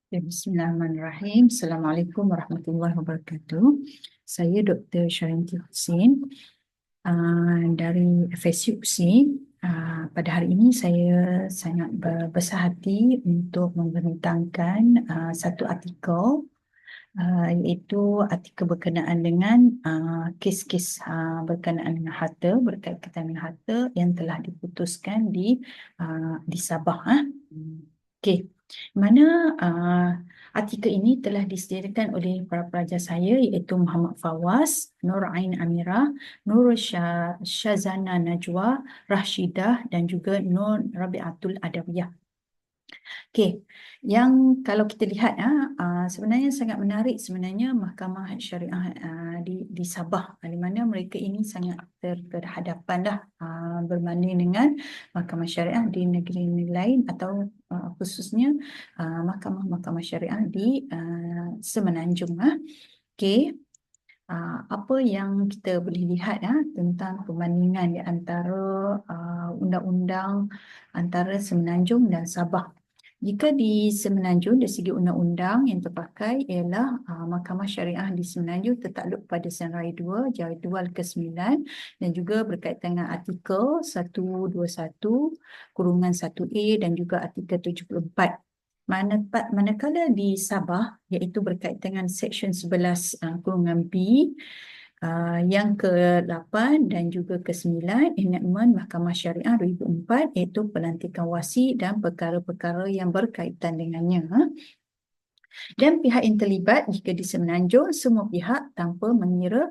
Bismillahirrahmanirrahim. Assalamualaikum warahmatullahi wabarakatuh. Saya Dr. Syarinti Hussein dari FSUC. Pada hari ini saya sangat berbesar hati untuk membentangkan satu artikel, iaitu artikel berkenaan dengan kes-kes berkenaan dengan harta, berkaitan dengan harta yang telah diputuskan di Sabah. Okey. Mana artikel ini telah disediakan oleh para pelajar saya, iaitu Muhammad Fawaz, Nur Ain Amirah, Nur Syazana Najwa, Rashidah dan juga Nur Rabiatul Adawiyah. Okey, yang kalau kita lihat sebenarnya sangat menarik sebenarnya Mahkamah Syariah di Sabah, di mana mereka ini sangat berhadapan dah berbanding dengan Mahkamah Syariah di negeri-negeri lain atau khususnya mahkamah-mahkamah syariah di Semenanjung. Okey. Apa yang kita boleh lihat tentang perbandingan di antara undang-undang antara Semenanjung dan Sabah. Jika di Semenanjung dari segi undang-undang yang terpakai ialah Mahkamah Syariah di Semenanjung tertakluk pada Senarai Raya 2 Jadual ke-9 dan juga berkaitan dengan artikel 121/1A dan juga artikel 74. Manakala di Sabah, iaitu berkaitan dengan Seksyen 11/B yang ke-8 dan juga ke-9 Enactment Mahkamah Syariah 2004, iaitu pelantikan wasi dan perkara-perkara yang berkaitan dengannya. Dan pihak yang terlibat jika di Semenanjung, semua pihak tanpa mengira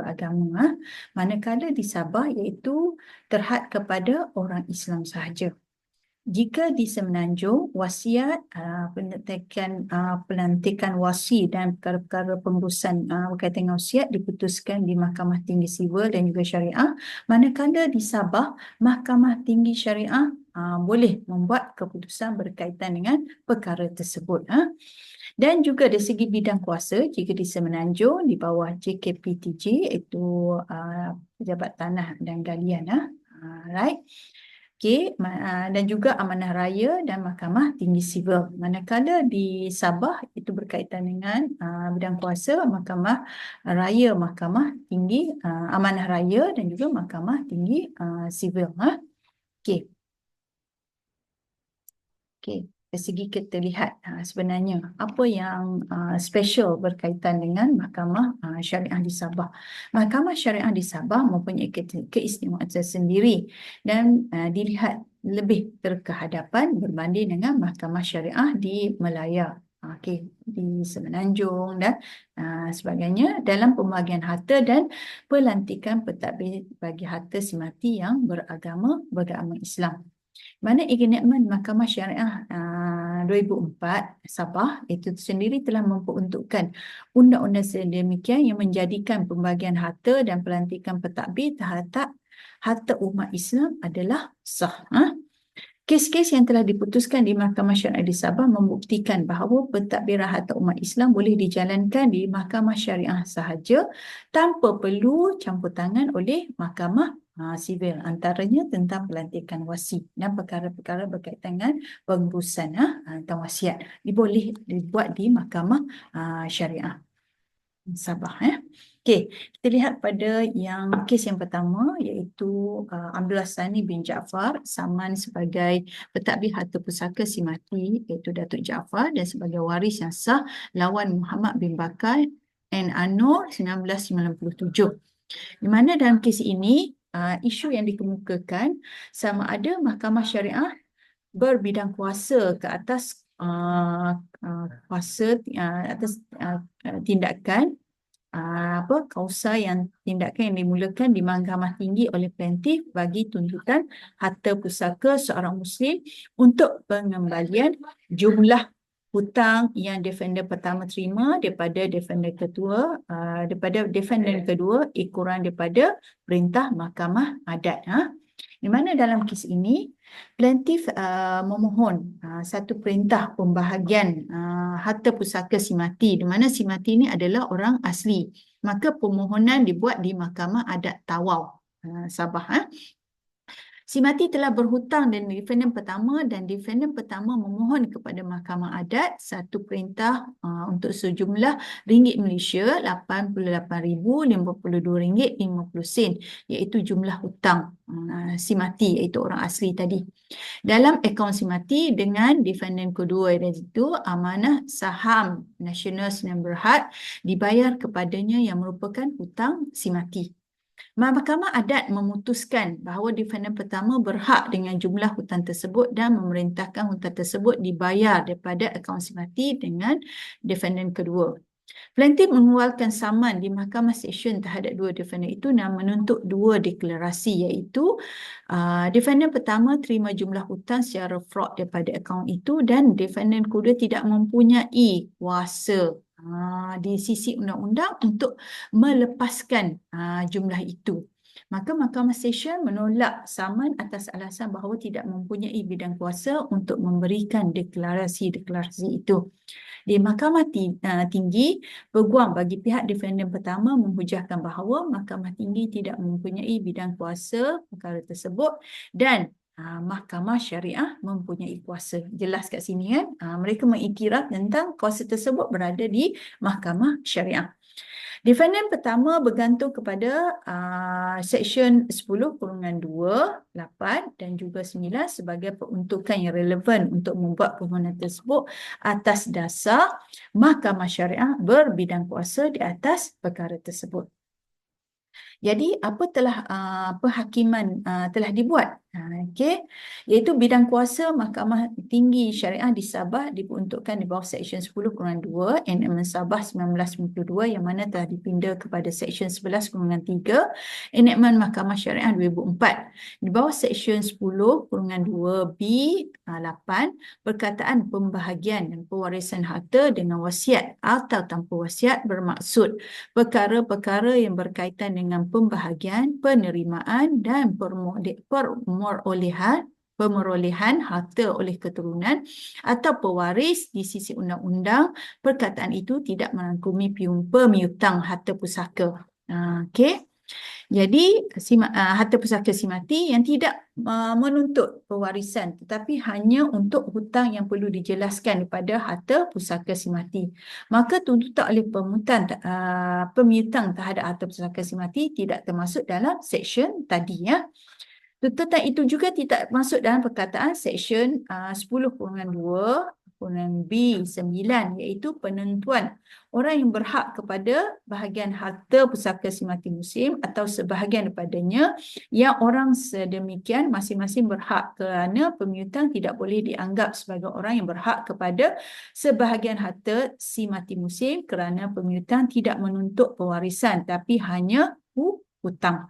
agama. Manakala di Sabah, iaitu terhad kepada orang Islam sahaja. Jika di Semenanjung, wasiat, pelantikan wasi dan perkara-perkara pengurusan berkaitan dengan wasiat diputuskan di Mahkamah Tinggi Sivil dan juga Syariah, manakala di Sabah, Mahkamah Tinggi Syariah boleh membuat keputusan berkaitan dengan perkara tersebut. Dan juga dari segi bidang kuasa, jika di Semenanjung di bawah JKPTJ, iaitu Pejabat Tanah dan Galian. Right. Okey, dan juga Amanah Raya dan Mahkamah Tinggi Sivil. Manakala di Sabah itu berkaitan dengan bidang kuasa Mahkamah Raya, Mahkamah Tinggi, Amanah Raya dan juga Mahkamah Tinggi Sivil. Okey. Okey, dari segi kita lihat sebenarnya apa yang special berkaitan dengan Mahkamah Syariah di Sabah. Mahkamah Syariah di Sabah mempunyai keistimewaan tersendiri dan dilihat lebih berkehadapan berbanding dengan Mahkamah Syariah di Melaya. Okey, di Semenanjung dan sebagainya dalam pembahagian harta dan pelantikan pentadbir bagi harta semati yang beragama Islam. Mana enactment Mahkamah Syariah 2004 Sabah itu sendiri telah memperuntukkan undang-undang sedemikian yang menjadikan pembagian harta dan pelantikan pentadbir terhadap harta umat Islam adalah sah. Kes-kes yang telah diputuskan di Mahkamah Syariah di Sabah membuktikan bahawa pentadbiran harta umat Islam boleh dijalankan di Mahkamah Syariah sahaja tanpa perlu campur tangan oleh Mahkamah Sivil, antaranya tentang pelantikan wasi dan perkara-perkara berkaitan dengan pengurusan tentang wasiat boleh dibuat di Mahkamah Syariah Sabah. Okey, kita lihat pada kes yang pertama, iaitu Abdullah Sani bin Jaafar saman sebagai pentadbir harta pusaka si mati, iaitu Datuk Jaafar, dan sebagai waris yang sah lawan Muhammad bin Bakar N. Anor 1997. Di mana dalam kes ini isu yang dikemukakan sama ada Mahkamah Syariah berbidang kuasa ke atas tindakan kausa yang tindakan yang dimulakan di Mahkamah Tinggi oleh plaintiff bagi tuntutan harta pusaka seorang Muslim untuk pengembalian jumlah hutang yang defender pertama terima daripada defender kedua kurang daripada perintah Mahkamah Adat. Di mana dalam kes ini plaintiff memohon satu perintah pembahagian harta pusaka si mati, di mana si mati ini adalah orang asli. Maka permohonan dibuat di Mahkamah Adat Tawau Sabah. Si mati telah berhutang dan defendant pertama memohon kepada Mahkamah Adat satu perintah untuk sejumlah ringgit Malaysia RM88,052.50 iaitu jumlah hutang si mati iaitu orang asli tadi. Dalam akaun si mati dengan defendant kedua iaitu amanah saham Nasional Sdn Bhd dibayar kepadanya yang merupakan hutang si mati. Mahkamah Adat memutuskan bahawa defendant pertama berhak dengan jumlah hutang tersebut dan memerintahkan hutang tersebut dibayar daripada akaun si mati dengan defendant kedua. Plaintiff mengeluarkan saman di Mahkamah Seksyen terhadap dua defendant itu dan menuntut dua deklarasi iaitu defendant pertama terima jumlah hutang secara fraud daripada akaun itu dan defendant kedua tidak mempunyai kuasa di sisi undang-undang untuk melepaskan jumlah itu. Maka Mahkamah Seksyen menolak saman atas alasan bahawa tidak mempunyai bidang kuasa untuk memberikan deklarasi-deklarasi itu. Di Mahkamah Tinggi, peguam bagi pihak defendant pertama menghujahkan bahawa Mahkamah Tinggi tidak mempunyai bidang kuasa perkara tersebut dan Mahkamah Syariah mempunyai kuasa. Jelas kat sini kan? Mereka mengiktiraf tentang kuasa tersebut berada di Mahkamah Syariah. Defendant pertama bergantung kepada Seksyen 10/2, 8 dan juga 9 sebagai peruntukan yang relevan untuk membuat permohonan tersebut atas dasar Mahkamah Syariah berbidang kuasa di atas perkara tersebut. Jadi apa telah perhakiman telah dibuat? Okey, iaitu bidang kuasa Mahkamah Tinggi Syariah di Sabah diperuntukkan di bawah Seksyen 10/2 Enakmen Sabah 1992 yang mana telah dipinda kepada Seksyen 11/3 Enakmen Mahkamah Syariah 2004. Di bawah Seksyen 10/2B8 perkataan pembahagian dan pewarisan harta dengan wasiat atau tanpa wasiat bermaksud perkara-perkara yang berkaitan dengan pembahagian, penerimaan dan pemerolehan harta oleh keturunan atau pewaris di sisi undang-undang. Perkataan itu tidak merangkumi pemiutang harta pusaka. Okey. Jadi harta pusaka si mati yang tidak menuntut pewarisan tetapi hanya untuk hutang yang perlu dijelaskan daripada harta pusaka si mati. Maka tuntutan oleh pemiutang terhadap harta pusaka si mati tidak termasuk dalam seksyen tadi ya. Tuntutan itu juga tidak masuk dalam perkataan Seksyen 10/2/B9 iaitu penentuan orang yang berhak kepada bahagian harta pusaka si mati muslim atau sebahagian daripadanya yang orang sedemikian masing-masing berhak kerana pemiutang tidak boleh dianggap sebagai orang yang berhak kepada sebahagian harta si mati muslim kerana pemiutang tidak menuntut pewarisan tapi hanya hutang.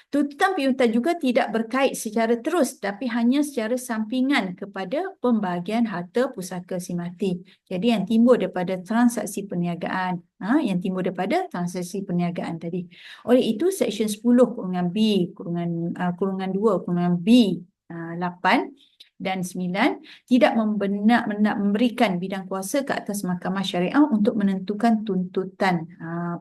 Tuntutan piutang juga tidak berkait secara terus tapi hanya secara sampingan kepada pembahagian harta pusaka si mati. Jadi yang timbul daripada transaksi perniagaan, tadi. Oleh itu Seksyen 10/B(2)B8 dan 9 tidak memberikan bidang kuasa ke atas Mahkamah Syariah untuk menentukan tuntutan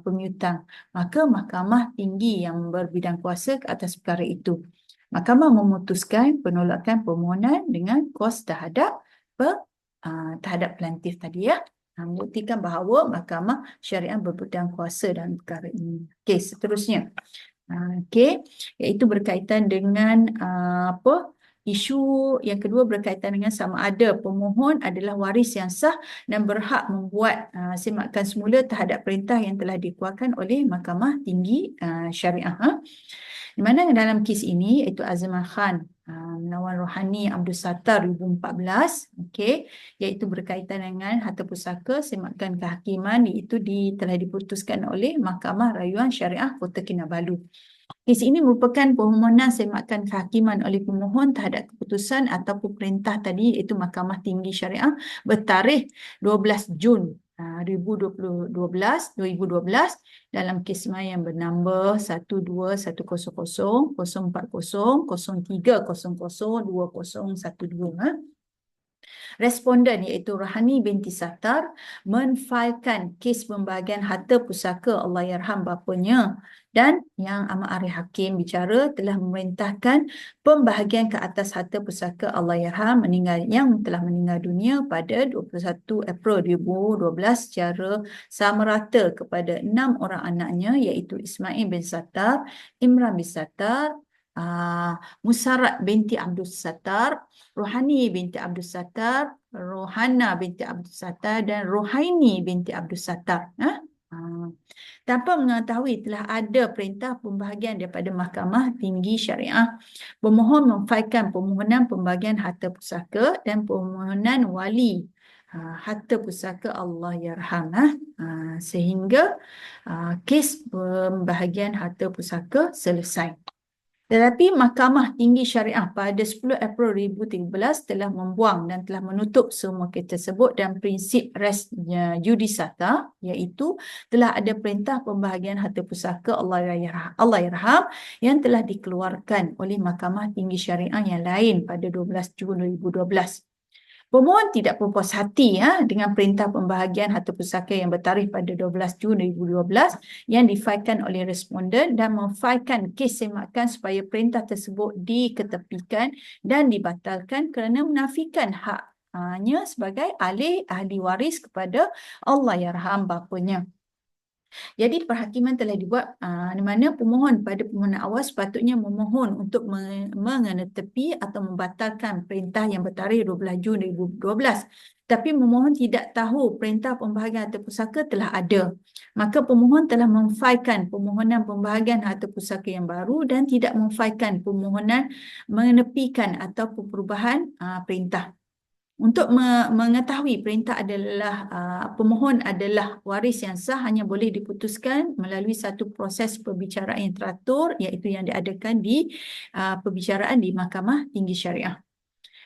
pemiutang. Maka Mahkamah Tinggi yang berbidang kuasa ke atas perkara itu. Mahkamah memutuskan penolakan permohonan dengan kos terhadap plaintiff tadi ya. Membuktikan bahawa Mahkamah Syariah berbidang kuasa dalam perkara ini. Okey, seterusnya. Okey, iaitu berkaitan dengan isu yang kedua berkaitan dengan sama ada pemohon adalah waris yang sah dan berhak membuat semakan semula terhadap perintah yang telah dikeluarkan oleh Mahkamah Tinggi Syariah. Di mana dalam kes ini iaitu Azman Khan Menawan Rohani Abdul Sattar 2014, okey, iaitu berkaitan dengan harta pusaka semakan kehakiman iaitu telah diputuskan oleh Mahkamah Rayuan Syariah Kota Kinabalu. Kes ini merupakan permohonan semakan kehakiman oleh pemohon terhadap keputusan ataupun perintah tadi iaitu Mahkamah Tinggi Syariah bertarikh 12 Jun 2012 dalam kes yang bernambah 121004003002012. Responden iaitu Rahani binti Sattar menfailkan kes pembahagian harta pusaka Allahyarham bapanya Dan Yang Amat Arif Hakim bicara telah memerintahkan pembahagian ke atas harta pusaka Allahyarham yang telah meninggal dunia pada 21 April 2012 secara sama rata kepada 6 orang anaknya, iaitu Ismail bin Sattar, Imran bin Sattar, Musarat binti Abdul Sattar, Rohani binti Abdul Sattar, Rohana binti Abdul Sattar dan Rohaini binti Abdul Sattar. Tanpa mengetahui telah ada perintah pembahagian daripada Mahkamah Tinggi Syariah, pemohon memfailkan permohonan pembahagian harta pusaka dan permohonan wali harta pusaka Allahyarham sehingga kes pembahagian harta pusaka selesai. Tetapi Mahkamah Tinggi Syariah pada 10 April 2013 telah membuang dan telah menutup semua kes tersebut dan prinsip res judicata, iaitu telah ada perintah pembahagian harta pusaka Allahyarham yang telah dikeluarkan oleh Mahkamah Tinggi Syariah yang lain pada 12 Jun 2012. Pemohon tidak berpuas hati dengan perintah pembahagian harta pusaka yang bertarikh pada 12 Jun 2012 yang difailkan oleh responden dan memfailkan kes semakan supaya perintah tersebut diketepikan dan dibatalkan kerana menafikan haknya sebagai ahli waris kepada Allahyarham bapanya. Jadi perhakiman telah dibuat di mana pemohon pada permohonan awal sepatutnya memohon untuk mengetepi atau membatalkan perintah yang bertarikh 12 Jun 2012. Tapi pemohon tidak tahu perintah pembahagian harta pusaka telah ada. Maka pemohon telah memfailkan permohonan pembahagian harta pusaka yang baru dan tidak memfailkan permohonan menepikan atau perubahan perintah. Untuk mengetahui perintah adalah pemohon adalah waris yang sah hanya boleh diputuskan melalui satu proses perbicaraan yang teratur, iaitu yang diadakan di perbicaraan di Mahkamah Tinggi Syariah.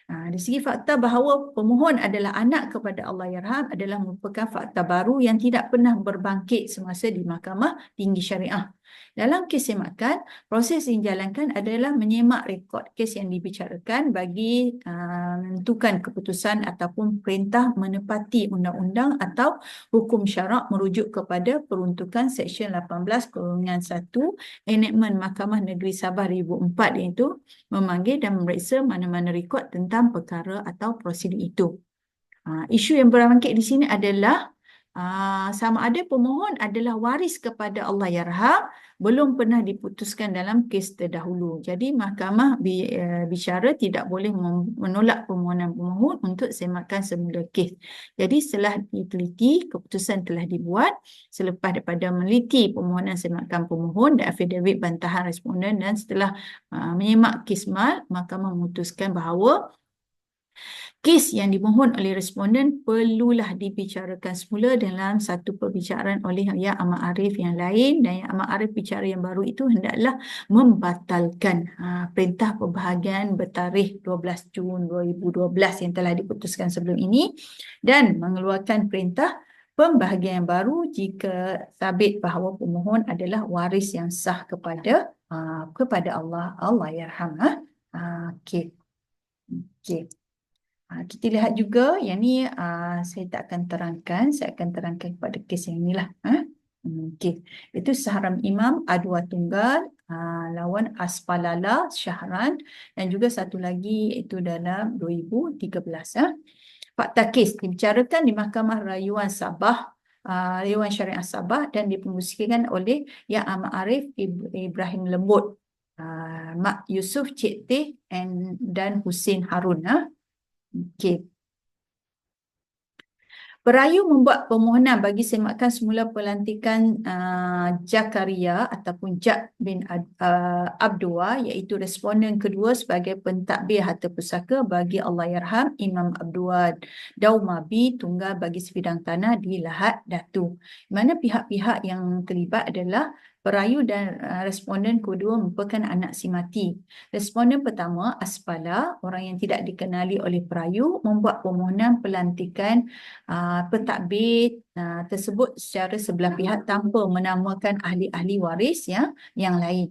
Dari segi fakta bahawa pemohon adalah anak kepada Allahyarham adalah merupakan fakta baru yang tidak pernah berbangkit semasa di Mahkamah Tinggi Syariah. Dalam kes semakan, proses yang dijalankan adalah menyemak rekod kes yang dibicarakan bagi menentukan keputusan ataupun perintah menepati undang-undang atau hukum syarak merujuk kepada peruntukan Seksyen 18/1 Enakmen Mahkamah Negeri Sabah 2004, iaitu memanggil dan memeriksa mana-mana rekod tentang perkara atau prosedur itu. Isu yang berbangkit di sini adalah sama ada pemohon adalah waris kepada Allahyarham belum pernah diputuskan dalam kes terdahulu. Jadi mahkamah bicara tidak boleh menolak permohonan pemohon untuk semakan semula kes. Jadi setelah diteliti, keputusan telah dibuat selepas daripada meliti permohonan semakan pemohon dan affidavit bantahan responden, dan setelah menyemak kes mal, mahkamah memutuskan bahawa kes yang dimohon oleh responden perlulah dibicarakan semula dalam satu perbicaraan oleh Yang Amat Arif yang lain, dan Yang Amat Arif bicara yang baru itu hendaklah membatalkan perintah pembahagian bertarikh 12 Jun 2012 yang telah diputuskan sebelum ini dan mengeluarkan perintah pembahagian yang baru jika sabit bahawa pemohon adalah waris yang sah kepada Allahyarham. Okey. Kita lihat juga yang ni saya tak akan terangkan, saya akan terangkan pada kes yang inilah. Okey. Itu Sahram Imam Adwa Tunggal lawan Aspalala Syahran, dan juga satu lagi itu dalam 2013. Fakta kes dibicarakan di Mahkamah Rayuan Sabah, Rayuan Syariah Sabah, dan dipengusikan oleh Yang Amat Arif Ibrahim Lembut, Mak Yusuf Cik Teh dan Hussein Harun. Okey. Perayu membuat permohonan bagi semakan semula pelantikan Jakaria ataupun Jak bin Abdua, iaitu responden kedua sebagai pentadbir harta pusaka bagi Allahyarham Imam Abdua Daumabi Tunggal bagi sebidang tanah di Lahad Datu. Di mana pihak-pihak yang terlibat adalah perayu dan responden kedua merupakan anak si mati. Responden pertama, Aspala, orang yang tidak dikenali oleh perayu, membuat permohonan pelantikan pentadbir tersebut secara sebelah pihak tanpa menamakan ahli-ahli waris yang lain.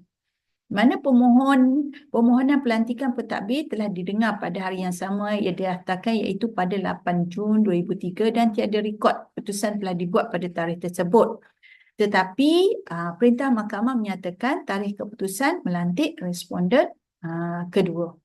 Mana permohonan pelantikan pentadbir telah didengar pada hari yang sama yang didaftarkan, iaitu pada 8 Jun 2003, dan tiada rekod keputusan telah dibuat pada tarikh tersebut. Tetapi perintah mahkamah menyatakan tarikh keputusan melantik responden kedua.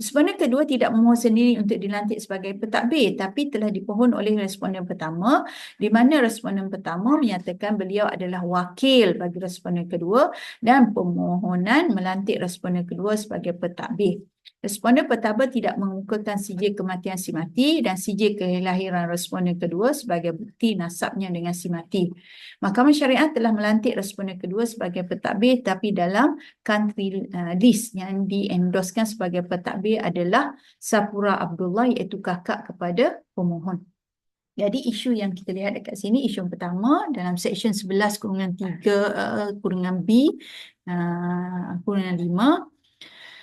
Responden kedua tidak memohon sendiri untuk dilantik sebagai pentadbir, tapi telah dipohon oleh responden pertama, di mana responden pertama menyatakan beliau adalah wakil bagi responden kedua dan permohonan melantik responden kedua sebagai pentadbir. Responden pertama tidak mengemukakan sijil kematian si mati dan sijil kelahiran responden kedua sebagai bukti nasabnya dengan si mati. Mahkamah Syariah telah melantik responden kedua sebagai pentadbir, tapi dalam country list yang diendoskan sebagai pentadbir adalah Sapura Abdullah, iaitu kakak kepada pemohon. Jadi isu yang kita lihat dekat sini, isu yang pertama dalam Seksyen 11-3 kurungan B kurungan 5,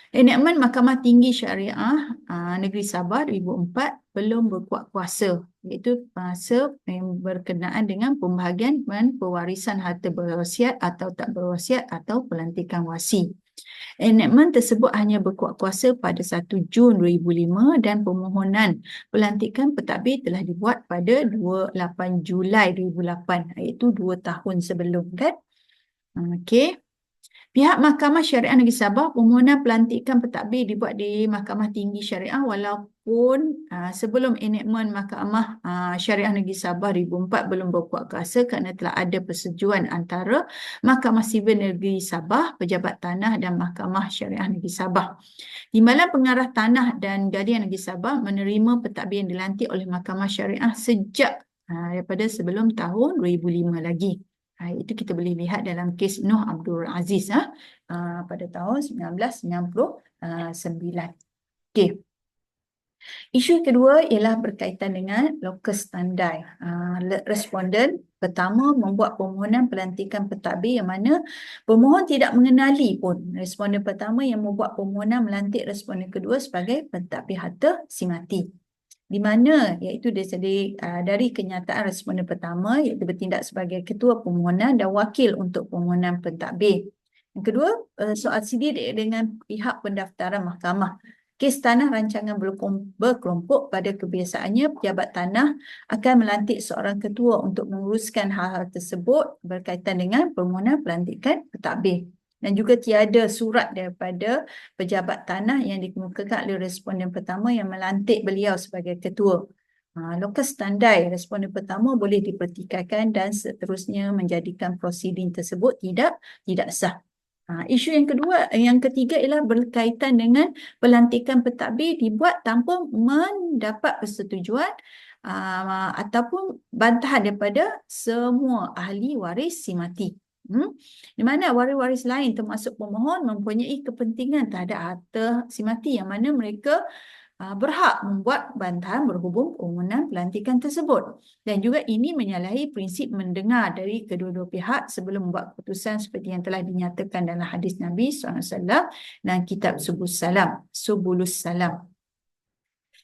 enakmen Mahkamah Tinggi Syariah Negeri Sabah 2004 belum berkuat kuasa, iaitu kuasa yang berkenaan dengan pembahagian dan pewarisan harta berwasiat atau tak berwasiat atau pelantikan wasi. Enakmen tersebut hanya berkuat kuasa pada 1 Jun 2005 dan permohonan pelantikan pentadbir telah dibuat pada 28 Julai 2008, iaitu 2 tahun sebelum, kan? Okey. Pihak Mahkamah Syariah Negeri Sabah, permohonan pelantikan pentadbir dibuat di Mahkamah Tinggi Syariah walaupun sebelum enakmen Mahkamah Syariah Negeri Sabah 2004 belum berkuat kuasa kerana telah ada persetujuan antara Mahkamah Sivil Negeri Sabah, Pejabat Tanah dan Mahkamah Syariah Negeri Sabah. Timbalan Pengarah Tanah dan Gadian Negeri Sabah menerima pentadbir yang dilantik oleh Mahkamah Syariah sejak daripada sebelum tahun 2005 lagi. Itu kita boleh lihat dalam kes Noh Abdul Aziz pada tahun 1999. Okey. Isu kedua ialah berkaitan dengan locus standi. Responden pertama membuat permohonan pelantikan pentadbir yang mana pemohon tidak mengenali pun responden pertama yang membuat permohonan melantik responden kedua sebagai pentadbir harta si mati. Di mana iaitu dari kenyataan responden pertama iaitu bertindak sebagai ketua permohonan dan wakil untuk permohonan pentadbir. Yang kedua, soal sidik dengan pihak pendaftaran mahkamah. Kes tanah rancangan berkelompok pada kebiasaannya pejabat tanah akan melantik seorang ketua untuk menguruskan hal-hal tersebut berkaitan dengan permohonan pelantikan pentadbir. Dan juga tiada surat daripada pejabat tanah yang dikemukakan oleh responden pertama yang melantik beliau sebagai ketua. Locus standi responden pertama boleh dipertikaikan dan seterusnya menjadikan prosiding tersebut tidak sah. Isu yang ketiga ialah berkaitan dengan pelantikan pentadbir dibuat tanpa mendapat persetujuan ataupun bantahan daripada semua ahli waris si mati. Di mana waris-waris lain termasuk pemohon mempunyai kepentingan terhadap harta si mati yang mana mereka berhak membuat bantahan berhubung permohonan pelantikan tersebut. Dan juga ini menyalahi prinsip mendengar dari kedua-dua pihak sebelum membuat keputusan seperti yang telah dinyatakan dalam hadis Nabi SAW dan kitab Subulus Salam.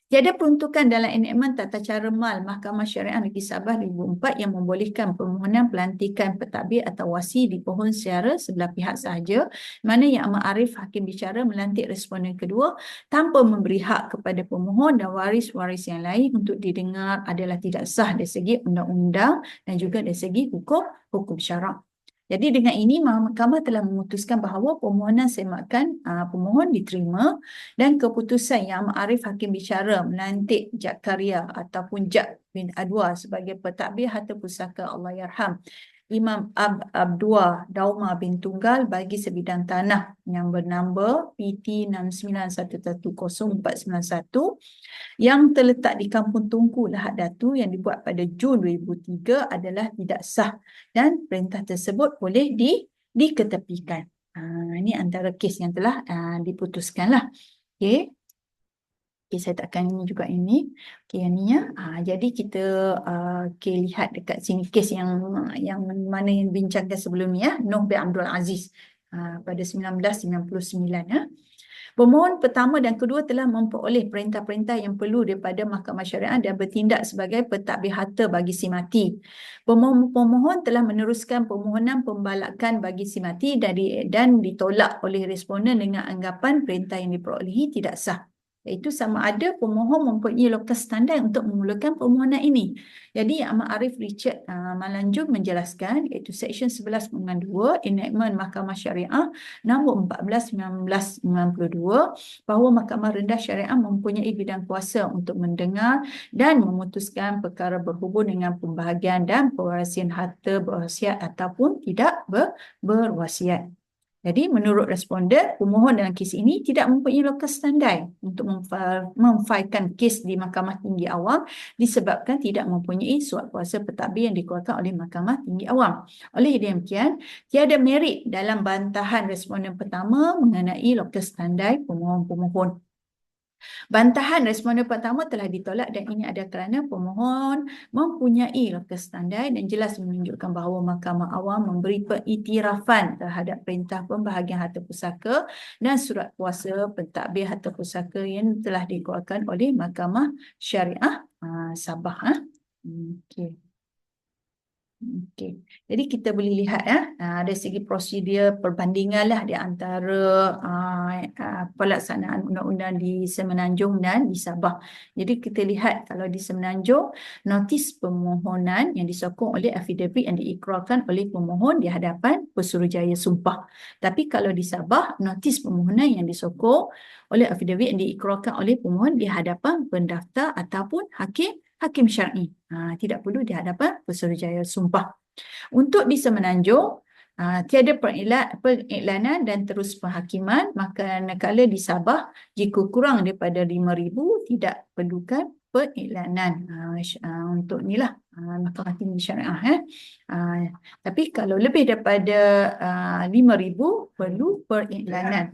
Tiada peruntukan dalam enakmen tata cara mal Mahkamah Syariah Negeri Sabah 2004 yang membolehkan permohonan pelantikan pentadbir atau wasi dipohon secara sebelah pihak sahaja, mana Yang Amat Arif Hakim Bicara melantik responden kedua tanpa memberi hak kepada pemohon dan waris-waris yang lain untuk didengar adalah tidak sah dari segi undang-undang dan juga dari segi hukum syarak. Jadi dengan ini mahkamah telah memutuskan bahawa permohonan semakan pemohon diterima dan keputusan Yang Amat Arif Hakim Bicara melantik Jakaria ataupun Jak bin Adwa sebagai pentadbir harta pusaka Allahyarham Imam Abdua Dauma bin Tunggal bagi sebidang tanah yang bernamba PT 69110491 yang terletak di Kampung Tungku Lahad Datu yang dibuat pada Jun 2003 adalah tidak sah dan perintah tersebut boleh diketepikan. Ini antara kes yang telah diputuskanlah. Okey. Okay, saya takkan ini juga ini. Okey, yang ni ya. Jadi kita lihat dekat sini kes yang mana yang bincangkan sebelum ni ya, Noh bin Abdul Aziz pada 1999 ya. Pemohon pertama dan kedua telah memperoleh perintah-perintah yang perlu daripada Mahkamah Syariah dan bertindak sebagai pentadbir harta bagi si mati. Pemohon telah meneruskan permohonan pembalakan bagi si mati dan ditolak oleh responden dengan anggapan perintah yang diperolehi tidak sah. iaitu sama ada pemohon mempunyai lokas standar untuk memulakan permohonan ini. Jadi Yang Amat Arif Richard Malanjung menjelaskan iaitu Seksyen 11.2 Enactment Mahkamah Syariah nombor 14/1992 bahawa Mahkamah Rendah Syariah mempunyai bidang kuasa untuk mendengar dan memutuskan perkara berhubung dengan pembahagian dan pewarisan harta berwasiat ataupun tidak berwasiat. Jadi menurut responden, pemohon dalam kes ini tidak mempunyai lokas standar untuk memfailkan kes di Mahkamah Tinggi Awam disebabkan tidak mempunyai surat kuasa pentadbir yang dikeluarkan oleh Mahkamah Tinggi Awam. Oleh demikian, tiada merit dalam bantahan responden pertama mengenai lokas standar pemohon-pemohon. Bantahan responden pertama telah ditolak dan ini ada kerana pemohon mempunyai lokas standar dan jelas menunjukkan bahawa Mahkamah Awam memberi pengiktirafan terhadap perintah pembahagian harta pusaka dan surat kuasa pentadbir harta pusaka yang telah dikeluarkan oleh Mahkamah Syariah Sabah. Okey. Okey. Jadi kita boleh lihat dari segi prosedur perbandingan lah di antara pelaksanaan undang-undang di Semenanjung dan di Sabah. Jadi kita lihat kalau di Semenanjung, notis permohonan yang disokong oleh affidavit yang diikrarkan oleh pemohon di hadapan Pesuruhjaya Sumpah. Tapi kalau di Sabah, notis permohonan yang disokong oleh affidavit yang diikrarkan oleh pemohon di hadapan pendaftar ataupun hakim syar'i. Tidak perlu di hadapan Pesuruhjaya Sumpah. Untuk di Semenanjung, tiada pengiklanan dan terus penghakiman, maka manakala di Sabah, jika kurang daripada 5,000, tidak perlukan pengiklanan. Untuk inilah Mahkamah Tinggi Syariah. Tapi kalau lebih daripada 5,000, perlu pengiklanan.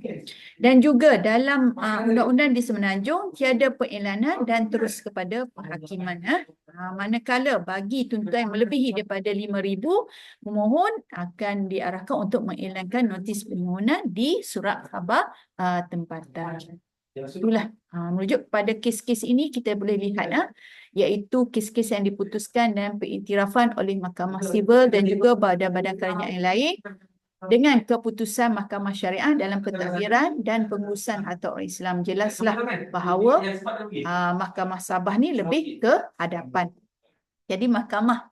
Dan juga dalam undang-undang di Semenanjung, tiada pengiklanan dan terus kepada penghakiman. Manakala bagi tuntutan yang melebihi daripada 5,000, pemohon akan diarahkan untuk mengiklankan notis permohonan di surat khabar tempatan. Itulah merujuk pada kes-kes ini kita boleh lihat iaitu kes-kes yang diputuskan dan pengiktirafan oleh Mahkamah Sivil dan juga badan-badan kerajaan yang lain dengan keputusan Mahkamah Syariah dalam pentadbiran dan pengurusan harta orang Islam. Jelaslah bahawa Mahkamah Sabah ni lebih ke hadapan. Jadi Mahkamah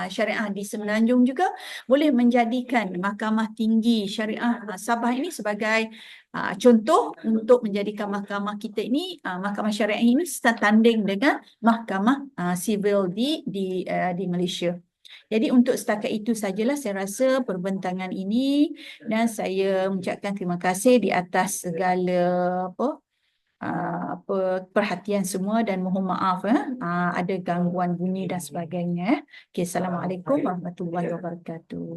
Syariah di Semenanjung juga boleh menjadikan Mahkamah Tinggi Syariah Sabah ini sebagai contoh untuk menjadikan mahkamah kita ini, Mahkamah Syariah ini setanding dengan Mahkamah Sivil di Malaysia. Jadi untuk setakat itu sajalah saya rasa perbentangan ini dan saya mengucapkan terima kasih di atas segala perhatian semua dan mohon maaf ada gangguan bunyi dan sebagainya. Okay, Assalamualaikum warahmatullahi wabarakatuh.